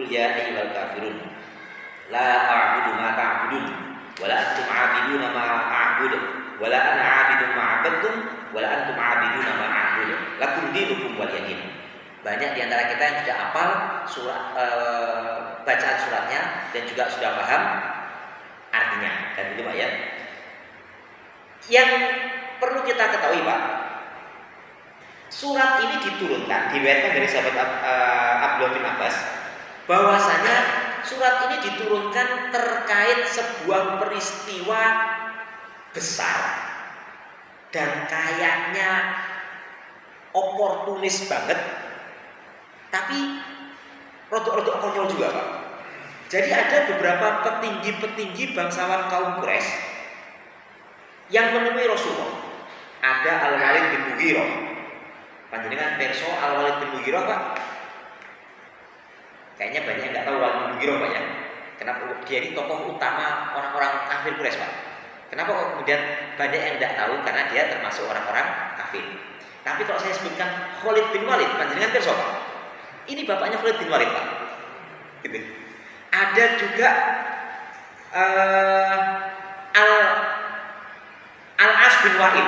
Qul ya ayyuhal kafirun la a'budu ma ta'budun wa la antum 'abiduna ma a'budu wa la ana 'abidun ma 'abadtum wa la antum 'abiduna ma a'budu lakum dinukum waliya din. Banyak di antara kita yang sudah hafal surat bacaan suratnya dan juga sudah paham artinya. Dan itu Pak ya. Yang perlu kita ketahui Pak, surat ini diturunkan, diriwayatkan dari sahabat Abdullah bin Abbas bahwasanya surat ini diturunkan terkait sebuah peristiwa besar dan kayaknya oportunis banget, tapi rodok-rodok konyol juga Pak. Jadi ada beberapa petinggi-petinggi bangsawan kaum Quraisy yang menemui Rasulullah. Ada Al-Walid bin Mughirah. Panjenengan perso Al-Walid bin Mughirah Pak? Kayaknya banyak yang nggak tahu Al-Walid bin Mughirah Pak ya. Kenapa dia ini tokoh utama orang-orang kafir Quraisy Pak? Kenapa kok kemudian banyak yang nggak tahu? Karena dia termasuk orang-orang kafir. Tapi kalau saya sebutkan Khalid bin Walid, panjenengan perso Pak? Ini bapaknya Khalid bin Walid Pak. Gitu. Ada juga Al-As bin Wa'il.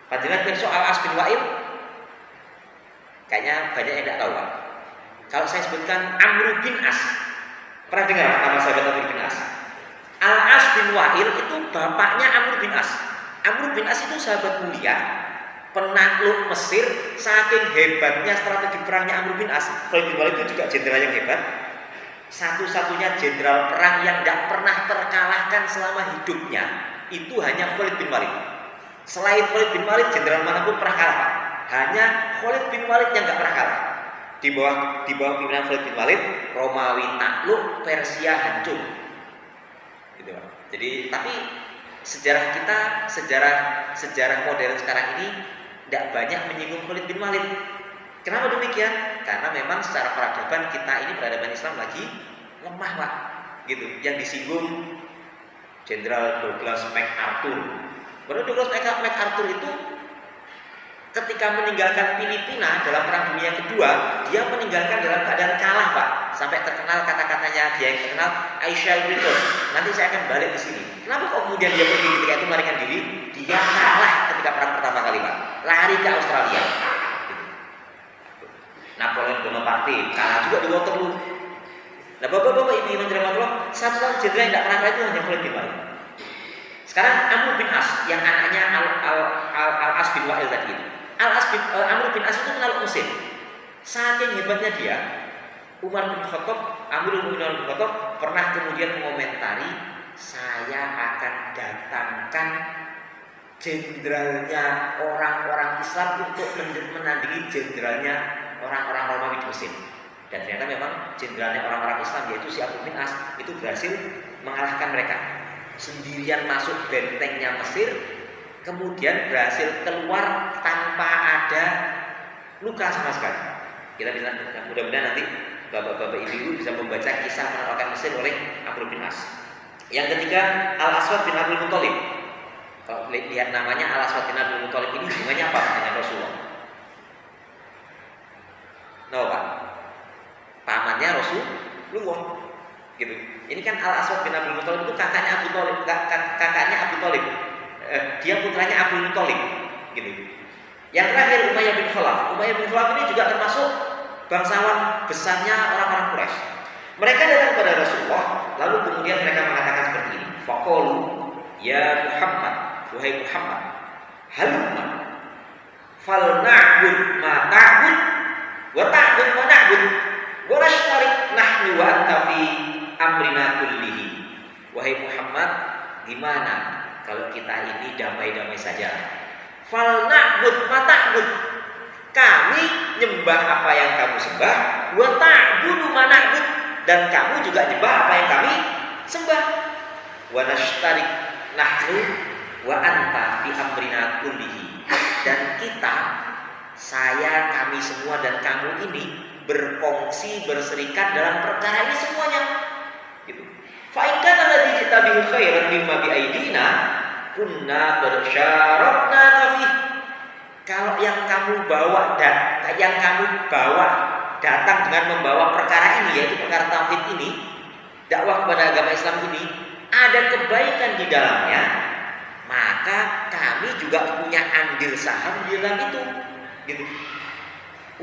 Panjenengan perso Al-As bin Wa'il? Kayaknya banyak yang tidak tahu Pak. Kalau saya sebutkan Amr bin As, pernah dengar nama sahabat Amr bin As? Al-As bin Wa'il itu bapaknya Amr bin As. Amr bin As itu sahabat mulia, penakluk Mesir. Saking hebatnya strategi perangnya Amr bin As, Khalid bin Walid itu juga jenderal yang hebat. Satu-satunya jenderal perang yang tidak pernah terkalahkan selama hidupnya itu hanya Khalid bin Walid. Selain Khalid bin Walid, jenderal manapun pernah kalah Pak. Hanya Khalid bin Walid yang nggak pernah kalah. Di bawah pimpinan Khalid bin Walid, Romawi takluk, Persia hancur. Gitu Pak. Jadi tapi sejarah kita, sejarah modern sekarang ini tidak banyak menyinggung Khalid bin Walid. Kenapa demikian? Karena memang secara peradaban kita ini, peradaban Islam lagi lemah Pak. Gitu. Yang disinggung Jenderal Douglas MacArthur. Baru Douglas MacArthur itu ketika meninggalkan Filipina dalam Perang Dunia Kedua, dia meninggalkan dalam keadaan kalah Pak. Sampai terkenal kata-katanya dia yang terkenal, I shall return. Nanti saya akan balik ke sini. Kenapa kok kemudian dia pergi ketika itu melarikan diri? Dia kalah ketika perang pertama kali Pak. Lari ke Australia. Napoleon Bonaparte kalah juga di Waterloo. Nah bapak-bapak ibu menteri Allah, satu jenderal yang tidak pernah kalah itu hanya Khalid bin Walid. Sekarang Amr bin As yang anaknya Al-As bin Wa'il tadi itu. Amr bin As itu menakluk Mesir. Saking hebatnya dia, Umar bin Khattab, Amirul Mukminin bin Khattab pernah kemudian mengomentari, saya akan datangkan jenderalnya orang-orang Islam untuk menandingi jenderalnya orang-orang Romawi di Mesir. Dan ternyata memang jenderalnya orang-orang Islam yaitu si Amr bin As itu berhasil mengalahkan mereka. Sendirian masuk bentengnya Mesir, kemudian berhasil keluar tanpa ada luka sama sekali. Kita bisa, mudah-mudahan nanti bapak-bapak ibu bisa membaca kisah penaklukan Mesir oleh Amr bin As. Yang ketiga Al-Aswad bin Abdul Muthalib. Kalau lihat namanya Al-Aswad bin Abdul Muthalib ini hubungannya apa dengan Rasulullah? Nah Pak, pamannya Rasulullah. Gitu. Ini kan Al-Aswad bin Abdul Muthalib itu kakaknya Abu Thalib, kakaknya Abu Thalib. Dia putranya Abdul Muthalib. Gitu. Yang terakhir Umayyah bin Khalaf. Umayyah bin Khalaf ini juga termasuk bangsawan besarnya orang-orang Quraisy. Mereka datang kepada Rasulullah, lalu kemudian mereka mengatakan seperti ini. Faqalu ya Muhammad, wahai Muhammad, halumma falna'bud ma ta'bud wa ta'bud ma na'bud wa nashtarik nahnu wa anta fi amrina kullihi. Wahai Muhammad, gimana kalau kita ini damai-damai saja? Falna'bud ma ta'bud, kami nyembah apa yang kamu sembah, wa ta'budu ma na'bud, dan kamu juga nyembah apa yang kami sembah. Wa nashtarik nahnu wa anta fi amrina kullihi, dan kita, saya, kami semua dan kamu ini berkongsi, berserikat dalam perkara ini semuanya. Gitu. Fa in kana alladhi jita bihi khairan mimma bi aidina kunna bersyaratna kafih. Kalau yang kamu bawa datang dengan membawa perkara ini, yaitu perkara tauhid ini, dakwah kepada agama Islam ini, ada kebaikan di dalamnya, maka kami juga punya andil saham di dalam itu, gitu.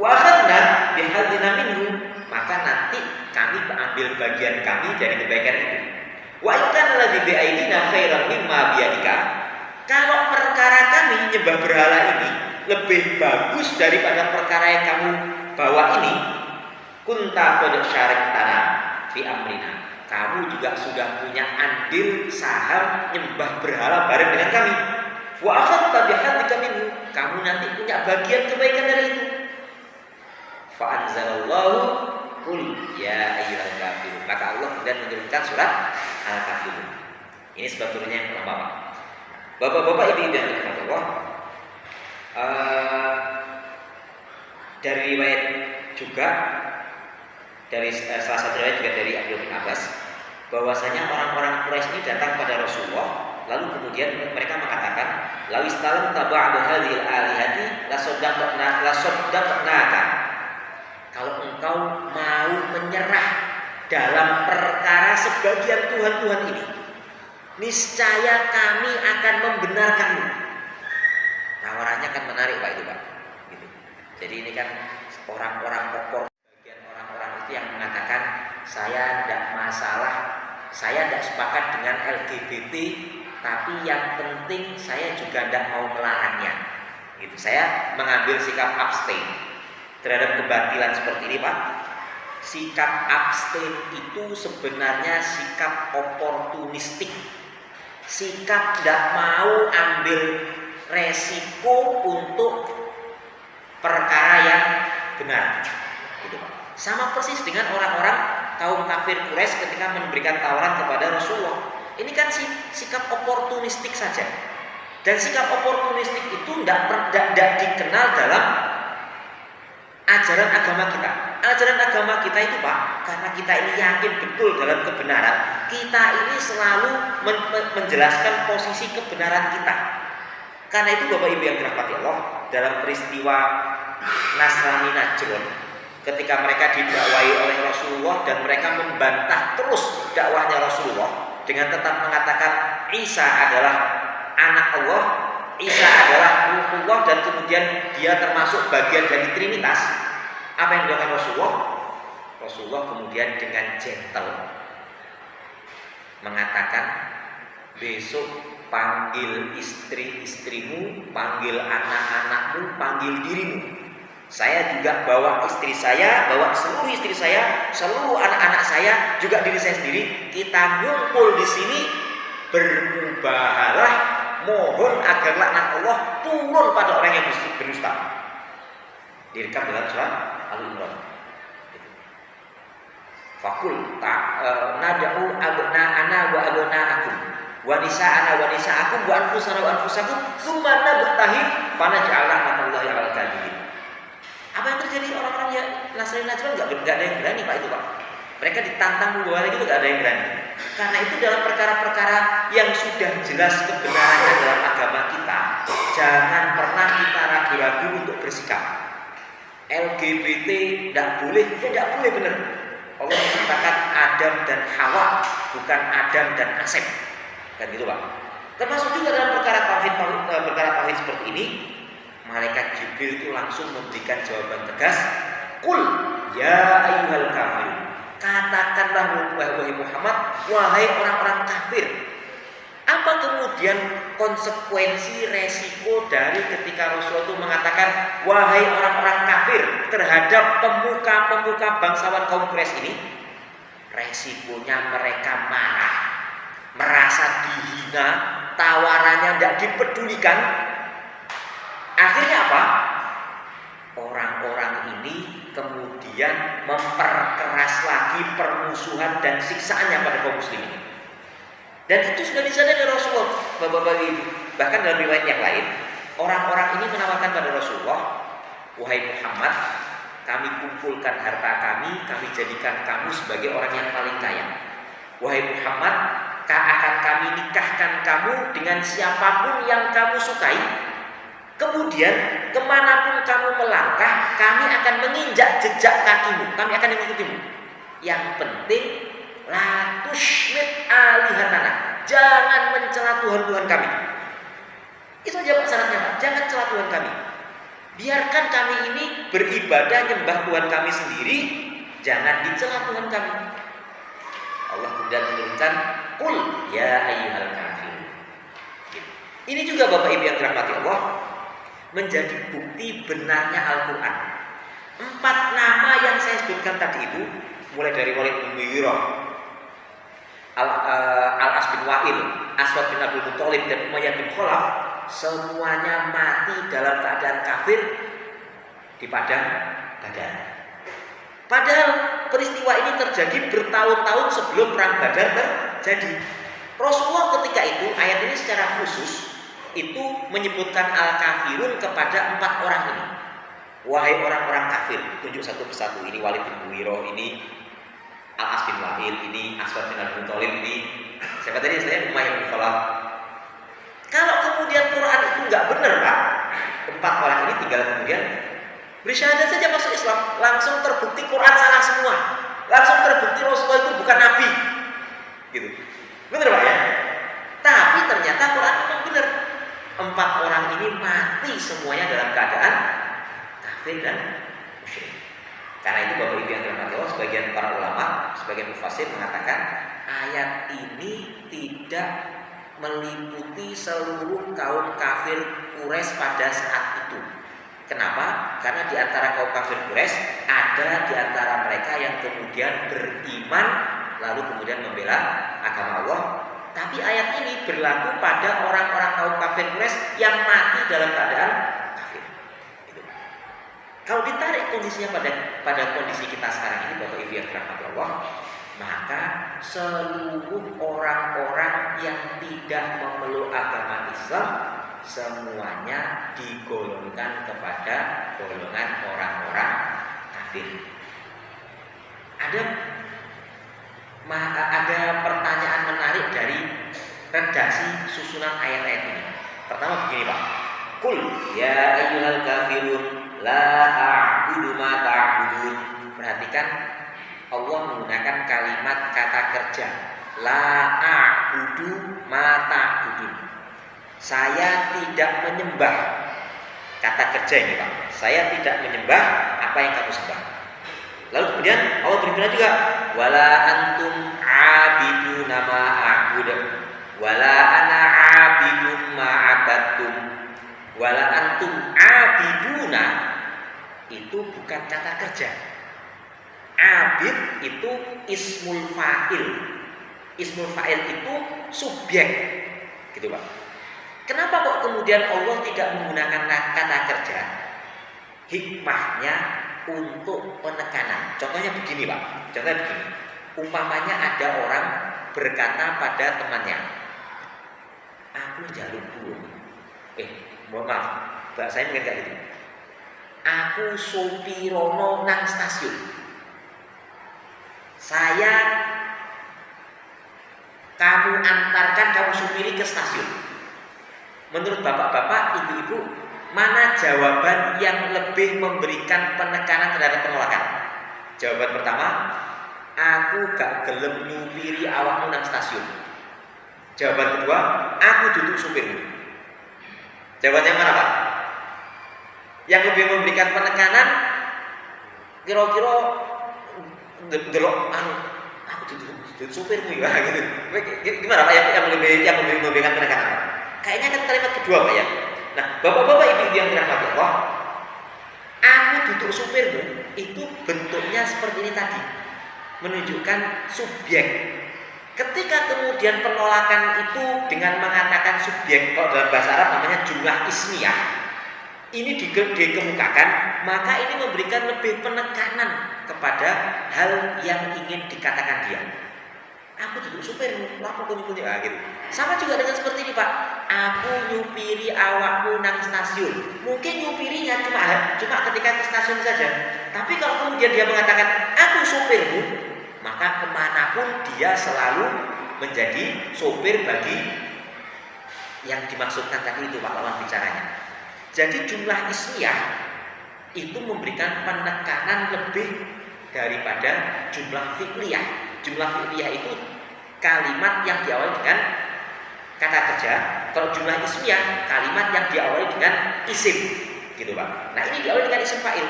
Wa akhadna bihadzina minhu, maka nanti kami ambil bagian kami dari kebaikan itu. Wa in kana ladzi bi aidina khairan mimma biyadika, kalau perkara kami nyembah berhala ini lebih bagus daripada perkara yang kamu bawa ini, kunta qad syaraktana fi amrina, kamu juga sudah punya andil saham nyembah berhala bareng dengan kami. Wa akhadta bihadzika minhu, kamu nanti punya bagian kebaikan dari itu. Fa anzalallahu qul ya ayyuhal kafirun, maka Allah kemudian menurunkan surat Al-Kafirun. Ini sebab turunnya yang pertama. Bapak-bapak, ibu-ibu yang dirahmati Allah, dari riwayat juga dari salah satu riwayat juga dari Abdullah bin Abbas, bahwasanya orang-orang Quraisy ini datang pada Rasulullah, lalu kemudian mereka mengatakan, lawis talam taba'du hadhil alihati lasoddaqnaka, kalau engkau mau menyerah dalam perkara sebagian Tuhan-Tuhan ini, niscaya kami akan membenarkanmu. Tawarannya kan menarik Pak itu Pak. Gitu. Jadi ini kan orang-orang pokok, bagian orang-orang itu yang mengatakan saya tidak masalah, saya tidak sepakat dengan LGBT, tapi yang penting saya juga tidak mau melarangnya. Gitu. Saya mengambil sikap abstain terhadap kebatilan seperti ini Pak. Sikap abstain itu sebenarnya sikap oportunistik, sikap tidak mau ambil resiko untuk perkara yang benar, gitu Pak. Sama persis dengan orang-orang kaum kafir Quraisy ketika memberikan tawaran kepada Rasulullah. Ini kan sikap oportunistik saja, dan sikap oportunistik itu tidak dikenal dalam ajaran agama kita. Ajaran agama kita itu Pak, karena kita ini yakin betul dalam kebenaran, kita ini selalu menjelaskan posisi kebenaran kita. Karena itu Bapak Ibu yang dirahmati Allah, dalam peristiwa Nasrani Najron, ketika mereka didakwai oleh Rasulullah dan mereka membantah terus dakwahnya Rasulullah dengan tetap mengatakan Isa adalah anak Allah, Isa adalah Ruhullah, dan kemudian dia termasuk bagian dari Trinitas. Apa yang dilakukan Rasulullah? Rasulullah kemudian dengan gentle mengatakan, besok panggil istri-istrimu, panggil anak-anakmu, panggil dirimu. Saya juga bawa istri saya, bawa seluruh istri saya, seluruh anak-anak saya, juga diri saya sendiri. Kita ngumpul di sini, bermubahalah, mohon agar laknat Allah turun pada orang yang berdusta. Direkam dalam surat Al-Imran. Fakul nad'u abna'ana wa abna'akum wa nisa'ana wa nisa'akum wa anfusana wa anfusakum tsumma nabtahil fa naj'al laknatallahi 'alal kadhibin. Apa yang terjadi? Orang-orang yang Nasrani Najran enggak ada yang berani Pak itu Pak. Mereka ditantang membawa lagi itu enggak ada yang berani. Karena itu dalam perkara-perkara yang sudah jelas kebenarannya dalam agama kita, jangan pernah kita ragu-ragu untuk bersikap. LGBT tidak boleh, ya tidak boleh benar. Allah menciptakan Adam dan Hawa, bukan Adam dan Asep, kan gitu Pak. Termasuk juga dalam perkara tauhid seperti ini, malaikat Jibril itu langsung memberikan jawaban tegas, Qul ya ayyuhal kafir, katakanlah wahai Muhammad, wahai orang-orang kafir. Apa kemudian konsekuensi resiko dari ketika Rasulullah itu mengatakan wahai orang-orang kafir terhadap pemuka-pemuka bangsawan kaum Quraisy ini? Resikonya mereka marah, merasa dihina, tawarannya tidak dipedulikan. Akhirnya apa? Orang-orang ini kemudian memperkeras lagi permusuhan dan siksaannya pada kaum muslimin. Dan itu sudah disadari Rasulullah, Bapak-bapak Ibu. Bahkan dalam riwayat yang lain, orang-orang ini menawarkan pada Rasulullah, wahai Muhammad, kami kumpulkan harta kami jadikan kamu sebagai orang yang paling kaya. Wahai Muhammad, akan kami nikahkan kamu dengan siapapun yang kamu sukai, Kemudian kemanapun kamu melangkah, kami akan menginjak jejak kakimu, kami akan mengikutimu. Yang penting la tusyrik alihatana, jangan mencela Tuhan-Tuhan kami. Itu aja Pak syaratnya Pak, jangan cela Tuhan kami. Biarkan kami ini beribadah nyembah Tuhan kami sendiri, jangan dicela Tuhan kami. Allah kemudian menurunkan qul ya ayyuhal kafirun. Ini juga Bapak Ibu yang dirahmati Allah, menjadi bukti benarnya Al-Quran. 4 nama yang saya sebutkan tadi itu, mulai dari Walid bin Mughirah, Al-As bin Wa'il, Aswad bin Abdul Muttalib, dan Umayyah bin Khalaf, semuanya mati dalam keadaan kafir di padang Badar. Padahal peristiwa ini terjadi bertahun-tahun sebelum perang Badar terjadi. Rasulullah ketika itu, ayat ini secara khusus itu menyebutkan al-kafirun kepada 4 orang ini. Wahai orang-orang kafir, tunjuk satu persatu. Ini Walid bin Mughirah, ini Al-As bin Wa'il, ini Aswad bin Abdul Muttalib, ini siapa tadi saya Umayyah bin Khalaf. Kalau kemudian Quran itu nggak benar Pak, 4 orang ini tinggal kemudian bersyahadat saja masuk Islam, langsung terbukti Quran salah semua, langsung terbukti Rasulullah itu bukan Nabi, gitu. Benar Pak ya? Tapi ternyata Quran memang benar. 4 orang ini mati semuanya dalam keadaan kafir dan musyrik. Karena itu Bapak Ibu yang dirahmati Allah, sebagian para ulama, sebagian mufassir mengatakan ayat ini tidak meliputi seluruh kaum kafir Quraisy pada saat itu. Kenapa? Karena di antara kaum kafir Quraisy ada di antara mereka yang kemudian beriman lalu kemudian membela agama Allah. Tapi ayat ini berlaku pada orang-orang kaum kafir Quraisy yang mati dalam keadaan kafir. Gitu. Kalau ditarik kondisinya pada kondisi kita sekarang ini, Bapak Ibu yang dirahmati Allah, maka seluruh orang-orang yang tidak memeluk agama Islam semuanya digolongkan kepada golongan orang-orang kafir. Ada pertanyaan menarik dari redaksi susunan ayat-ayat ini. Pertama begini Pak, Qul ya ayyuhal kafirun la a'budu ma ta'budun. Perhatikan Allah menggunakan kalimat kata kerja la a'budu ma ta'budun. Saya tidak menyembah. Kata kerja ini Pak, saya tidak menyembah apa yang kamu sembah. Lalu kemudian Allah berfirman juga, wala antum abiduna ma a'budu, wala ana abidum ma abattum. Wala antum abiduna itu bukan kata kerja. Abid itu ismul fa'il. Ismul fa'il itu subjek, gitu Pak. Kenapa kok kemudian Allah tidak menggunakan kata kerja? Hikmahnya untuk penekanan. Contohnya begini Pak, contohnya begini. Umpamanya ada orang berkata pada temannya, aku njaluk dhuwur. Mohon maaf, Mbak saya mungkin kayak gitu. Aku sopirono nang stasiun. Saya kamu antarkan, kamu supiri ke stasiun. Menurut bapak-bapak, ibu-ibu, mana jawaban yang lebih memberikan penekanan terhadap penolakan? Jawaban pertama, aku gak gelem nyupiri awakmu nang stasiun. Jawaban kedua, aku duduk supirmu. Jawaban yang mana Pak? Yang lebih memberikan penekanan, kira-kira ndelok aku duduk supirmu ya gitu. Gimana Pak yang lebih memberikan penekanan? Kayaknya kan kalimat kedua Pak ya. Nah, bapak-bapak ibu yang dirahmati Allah, aku duduk supirmu itu bentuknya seperti ini tadi, menunjukkan subjek. Ketika kemudian penolakan itu dengan mengatakan subjek, kalau dalam bahasa Arab namanya jumlah ismiyah, ini dikemukakan, maka ini memberikan lebih penekanan kepada hal yang ingin dikatakan dia. Aku duduk supirmu, apa kunci-kunci gitu. Sama juga dengan seperti ini Pak. Aku nyupiri awakmu nang stasiun. Mungkin nyupirinya cuma ketika ke stasiun saja. Tapi kalau kemudian dia mengatakan aku supirmu, maka kemanapun dia selalu menjadi sopir bagi yang dimaksudkan tadi itu Pak lawan bicaranya. Jadi jumlah ismiyah itu memberikan penekanan lebih daripada jumlah fi'liyah. Jumlah fi'liyah itu kalimat yang diawali dengan kata kerja. Kalau jumlah ismiyah, kalimat yang diawali dengan isim, gitu Pak. Nah, ini diawali dengan isim fa'il.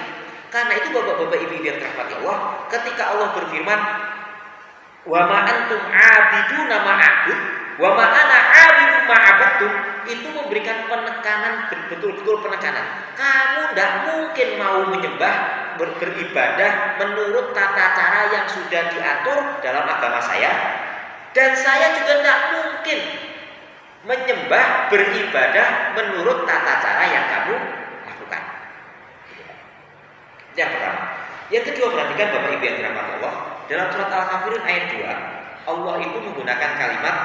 Karena itu Bapak-bapak Ibu yang dirahmati Allah, ketika Allah berfirman, "Wa ma antum 'abiduna ma a'bud, wa ma ana 'abidu ma 'abadtum," itu memberikan penekanan, betul-betul penekanan. Kamu tidak mungkin mau menyembah, beribadah menurut tata cara yang sudah diatur dalam agama saya, dan saya juga tidak mungkin menyembah, beribadah menurut tata cara yang kamu lakukan. Yang pertama. Yang kedua, perhatikan Bapak Ibu yang dirahmati Allah, dalam surat Al-Kafirun ayat 2, Allah itu menggunakan kalimat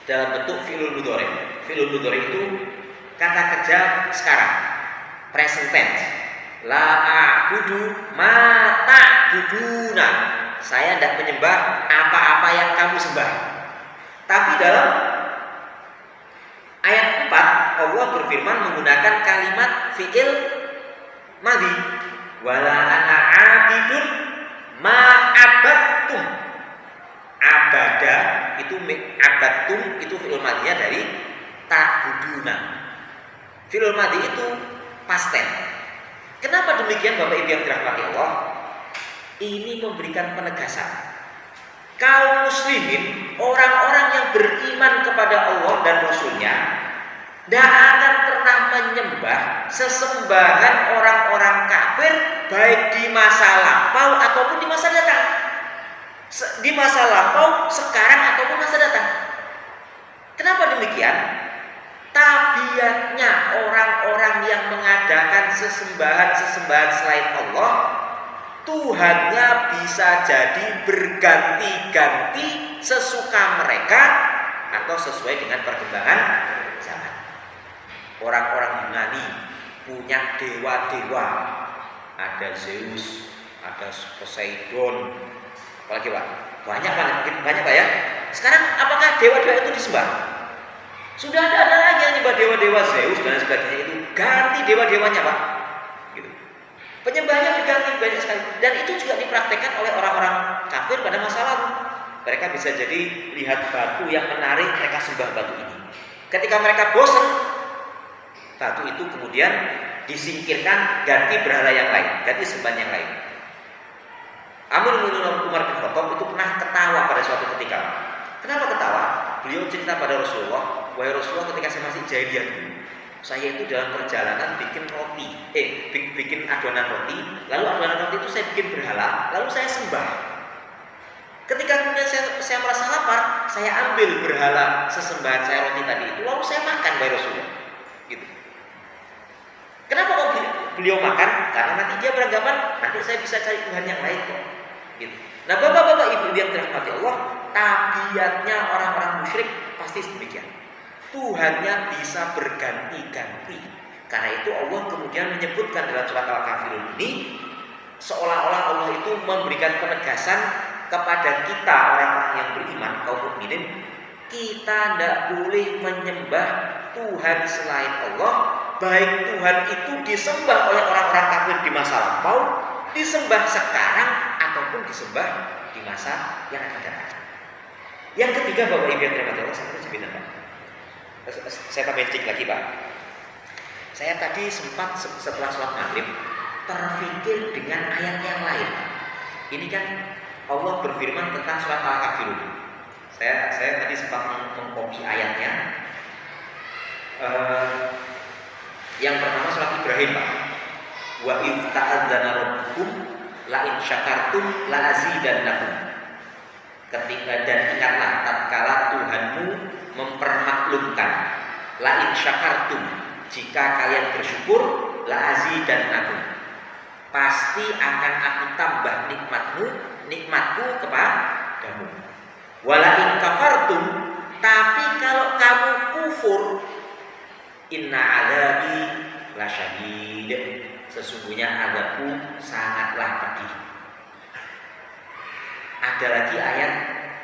dalam bentuk fi'lul mudhari. Fi'lul mudhari itu kata kerja sekarang, present tense. La a'budu ma ta'buduna. Saya tidak menyembah apa-apa yang kamu sembah. Tapi dalam ayat 4 Allah berfirman menggunakan kalimat fi'il madhi. Wala ana 'abidun ma abadtum. Abada itu abadtum itu fi'il madhinya dari ta'buduna. Fi'il madhi itu past tense. Kenapa demikian Bapak Ibu yang dirahmati Allah? Ini memberikan penegasan. Kaum muslimin, orang-orang yang beriman kepada Allah dan Rasulnya, tidak akan pernah menyembah sesembahan orang-orang kafir, baik di masa lampau ataupun di masa datang. Di masa lampau, sekarang ataupun masa datang. Kenapa demikian? Tabiatnya orang-orang yang mengadakan sesembahan-sesembahan selain Allah, Tuhannya bisa jadi berganti-ganti sesuka mereka atau sesuai dengan perkembangan zaman. Orang-orang Yunani punya dewa-dewa, ada Zeus, ada Poseidon, apalagi Pak? Banyak Pak ya. Sekarang apakah dewa-dewa itu disembah? Sudah tidak ada lagi yang nyembah dewa-dewa Zeus dan sebagainya, itu ganti dewa-dewanya Pak. Gitu. Penyembahnya diganti banyak sekali, dan itu juga dipraktekkan oleh orang-orang kafir pada masa lalu. Mereka bisa jadi lihat batu yang menarik, mereka sembah batu ini. Ketika mereka bosan, batu itu kemudian disingkirkan, ganti berhala yang lain, ganti sembahan yang lain. Amr bin Umar bin Khattab itu pernah ketawa pada suatu ketika. Kenapa ketawa? Beliau cerita pada Rasulullah, "Wahai Rasulullah, ketika saya masih jahiliyah dulu, saya itu dalam perjalanan bikin roti, bikin adonan roti, lalu adonan roti itu saya bikin berhala, lalu saya sembah. Ketika kemudian saya merasa lapar, saya ambil berhala sesembahan saya roti tadi itu, lalu saya makan, wahai Rasulullah." Gitu. Kenapa kok beliau makan? Karena nanti dia beranggapan nanti saya bisa cari Tuhan yang lain kok. Gitu. Nah, Bapak-bapak Ibu yang dirahmati Allah, tabiatnya orang-orang musyrik pasti demikian. Tuhannya bisa berganti-ganti. Karena itu Allah kemudian menyebutkan dalam surat Al-Kafirun ini, seolah-olah Allah itu memberikan penegasan kepada kita orang-orang yang beriman, kaum mukminin, kita tidak boleh menyembah Tuhan selain Allah, baik Tuhan itu disembah oleh orang-orang kafir di masa lampau, disembah sekarang ataupun disembah di masa yang akan datang. Yang ketiga, Bapak Ibu yang dirahmati Allah, sampai sebentar Pak. Saya tambahin sedikit lagi Pak. Saya tadi sempat setelah sholat maghrib terfikir dengan ayat yang lain. Ini kan Allah berfirman tentang surat Al-Kafirun. Saya tadi sempat mengcopy ayatnya. Yang pertama surat Ibrahim Pak. Wa idz ta'adzana rabbukum la in syakartum la azidannakum. Ketika dan ingatlah tatkala Tuhanmu mempermaklumkan, la in syakartum, jika kalian bersyukur, la azidannakum, pasti akan aku tambah nikmatku kepadamu. Wala in kafartum, tapi kalau kamu kufur, inna adzabi lasyadid, sesungguhnya azabku sangatlah pedih. Ada lagi ayat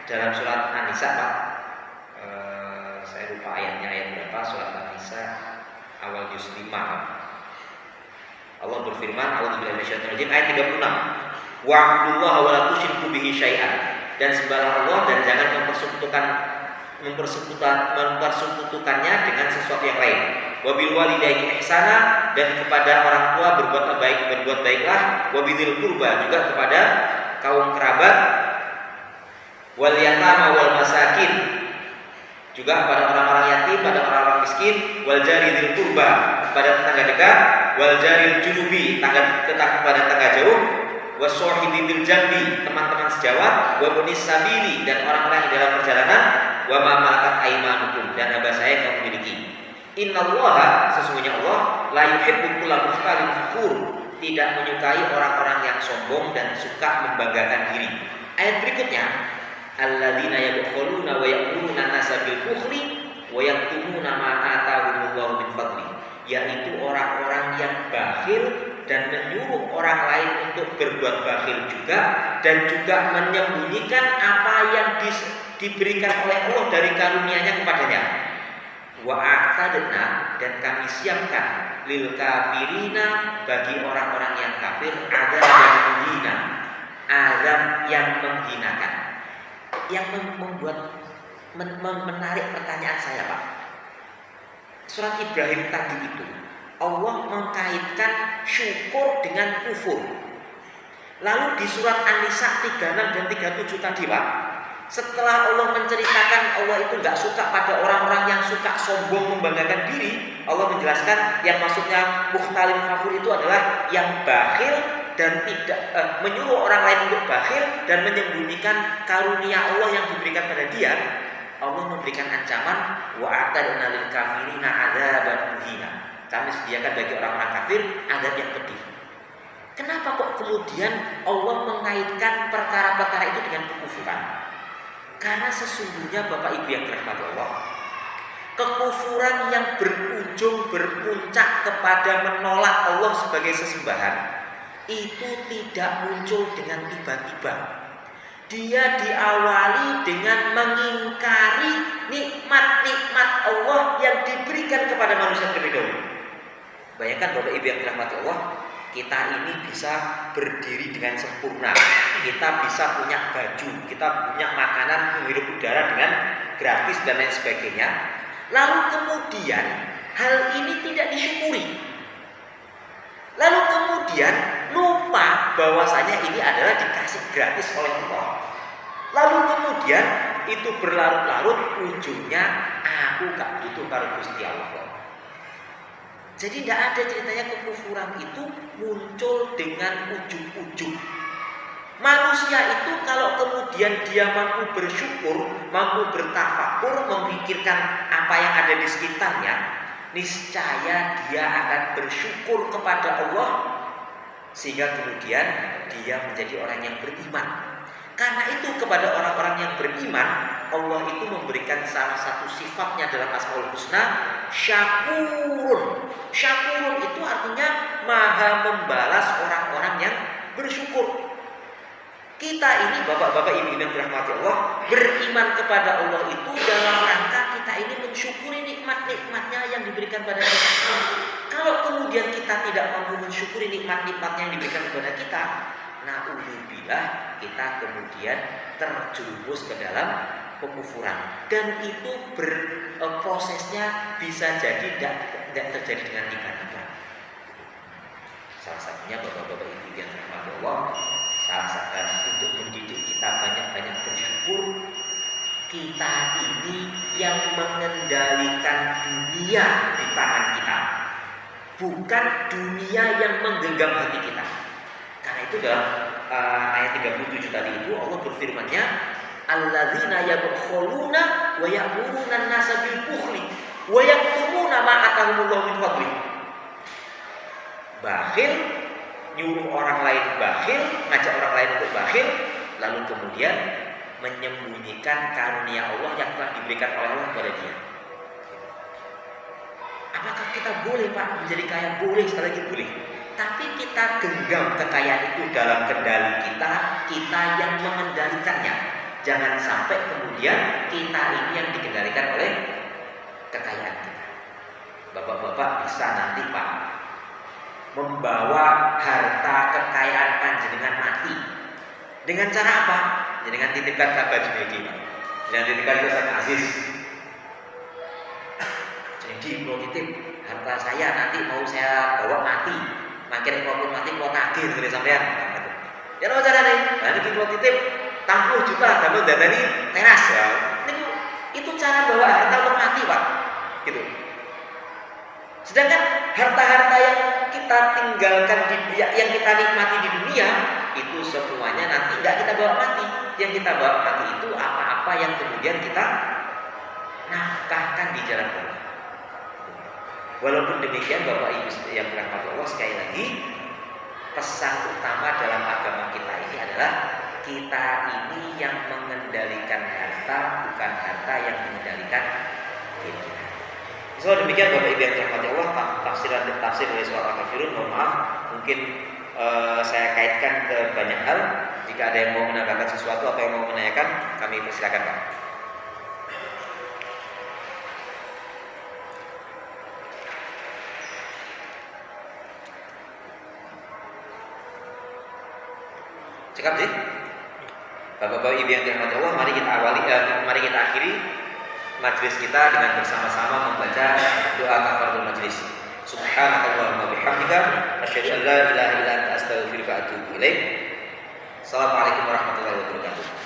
dalam surat An-Nisa Pak. Saya lupa ayatnya ayat berapa, surat An-Nisa awal juz 5. Allah berfirman, a'udzubillahi minasyaitonir rajim, ayat 36. Wa'budullaha wa la tusyriku bihi syai'an. Dan sembahlah Allah dan jangan mempersekutukannya dengan sesuatu yang lain. Wabil walidaini ihsana, dan kepada orang tua berbuat baiklah. Wabidzil qurba, juga kepada kaum kerabat. Wal yatama wal masakin, juga pada orang-orang yatim, pada orang-orang miskin. Wal jari dzil qurba, pada tetangga dekat. Wal jaril junubi, pada tetangga jauh. Wassahibi bil jambi, teman-teman sejawat. Wa bunis sabili, dan orang-orang yang dalam perjalanan. Wa ma malakat aymanukum, dan hamba saya yang kamu miliki. Innallaha, sesungguhnya Allah, la yuhibbu kulla mukhtalin fakhur, tidak menyukai orang-orang yang sombong dan suka membanggakan diri. Ayat berikutnya, alladzina yabkhuluna wa ya'muruna an-nasa bil bukhli wa yaktumuna ma atahumullahu min fadli, yaitu orang-orang yang bakhil dan menyuruh orang lain untuk berbuat bakhil juga, dan juga menyembunyikan apa yang diberikan oleh Allah dari karunia-Nya kepadanya. Wa a'tadna, dan kami siapkan lil kafirina, bagi orang-orang yang kafir, azab yang menghina, azab yang menghinakan. Yang membuat menarik pertanyaan saya, Pak. Surat Ibrahim tadi itu Allah mengkaitkan syukur dengan kufur. Lalu di surat An-Nisa 36 dan 37 tadi, Pak, setelah Allah menceritakan Allah itu nggak suka pada orang-orang yang suka sombong membanggakan diri, Allah menjelaskan yang maksudnya mukhtalin fakhur itu adalah yang bakhil dan tidak menyuruh orang lain untuk bakhil dan menyembunyikan karunia Allah yang diberikan pada dia. Allah memberikan ancaman, wa a'tadna lil kafirina adzaban muhina. Kami sediakan bagi orang-orang kafir azab yang pedih. Kenapa kok kemudian Allah mengaitkan perkara-perkara itu dengan kekufuran? Karena sesungguhnya Bapak Ibu yang dirahmati Allah, kekufuran yang berpuncak kepada menolak Allah sebagai sesembahan itu tidak muncul dengan tiba-tiba. Dia diawali dengan mengingkari nikmat-nikmat Allah yang diberikan kepada manusia terlebih dahulu. Bayangkan Bapak Ibu yang dirahmati Allah, kita ini bisa berdiri dengan sempurna, kita bisa punya baju, kita punya makanan, menghirup udara dengan gratis dan lain sebagainya. Lalu kemudian hal ini tidak disyukuri. Lalu kemudian lupa bahwasanya ini adalah dikasih gratis oleh Allah. Lalu kemudian itu berlarut-larut, ujungnya aku gak butuh karo Gusti Allah. Jadi tidak ada ceritanya kekufuran itu muncul dengan ujung-ujung. Manusia itu kalau kemudian dia mampu bersyukur, mampu bertafakur, memikirkan apa yang ada di sekitarnya, niscaya dia akan bersyukur kepada Allah, sehingga kemudian dia menjadi orang yang beriman. Karena itu kepada orang-orang yang beriman, Allah itu memberikan salah satu sifatnya dalam Asmaul Husna, syakurun. Syakurun itu artinya maha membalas orang-orang yang bersyukur. Kita ini bapak-bapak ibu yang dirahmati Allah, beriman kepada Allah itu dalam rangka kita ini mensyukuri nikmat-nikmatnya yang diberikan pada kita. Kalau kemudian kita tidak mampu mensyukuri nikmat-nikmatnya yang diberikan kepada kita, na'udzubillah, kita kemudian terjerumus ke dalam kekufuran. Dan itu prosesnya bisa jadi tidak terjadi dengan tiba-tiba. Salah satunya bapak-bapak ibu yang dirahmati Allah, salah satu untuk mendidik kita banyak-banyak bersyukur. Kita ini yang mengendalikan dunia di tangan kita, bukan dunia yang menggenggam hati kita. Karena itu dalam ayat 37 tadi itu Allah berfirman-Nya, alladzina yabkhuluna wa ya'muruna an-nasa bil bukhli wa yaktumuna ma atahumullahu min fadli. Bakhil, nyuruh orang lain bakhil, ngajak orang lain untuk bakhil, lalu kemudian menyembunyikan karunia Allah yang telah diberikan oleh Allah kepada dia. Apakah kita boleh, Pak, menjadi kaya? Boleh, sekali lagi boleh. Tapi kita genggam kekayaan itu dalam kendali kita yang mengendalikannya. Jangan sampai kemudian kita ini yang dikendalikan oleh kekayaan kita. Bapak-bapak bisa nanti Pak membawa harta kekayaan panjenengan mati. Dengan cara apa? Dengan titipkan ke Abah Junaidi Pak. Dengan titipkan ke Ustaz Aziz. Jadi kalau titip harta saya nanti mau saya bawa mati. Makin kalau mati kalau tagih ngene sampean. Ya lo carane? Nah niki kalau titip 60 juta damel dadani teras ya. Itu cara bawa harta untuk mati, Pak. Gitu. Sedangkan harta-harta yang kita tinggalkan yang kita nikmati di dunia itu semuanya nanti enggak kita bawa mati. Yang kita bawa mati itu apa-apa yang kemudian kita nafkahkan di jalan Allah. Walaupun demikian Bapak Ibu yang dirahmati Allah, sekali lagi pesan utama dalam agama kita ini adalah kita ini yang mengendalikan harta, bukan harta yang mengendalikan diri kita. So demikian Bapak Ibu yang dirahmati Allah, tafsir dari surat Al-Kafirun. Mohon maaf, mungkin saya kaitkan ke banyak hal. Jika ada yang mau menambahkan sesuatu atau yang mau menanyakan, kami persilakan Pak. Cekap sih. Bapak-bapak Ibu yang dirahmati Allah, mari kita akhiri majlis kita dengan bersama-sama membaca doa kafaratul majlis. Subhanakallahumma bihamdika asyhadu an la ilaha illa anta astaghfiruka wa atubu ilaik. Assalamualaikum warahmatullahi wabarakatuh.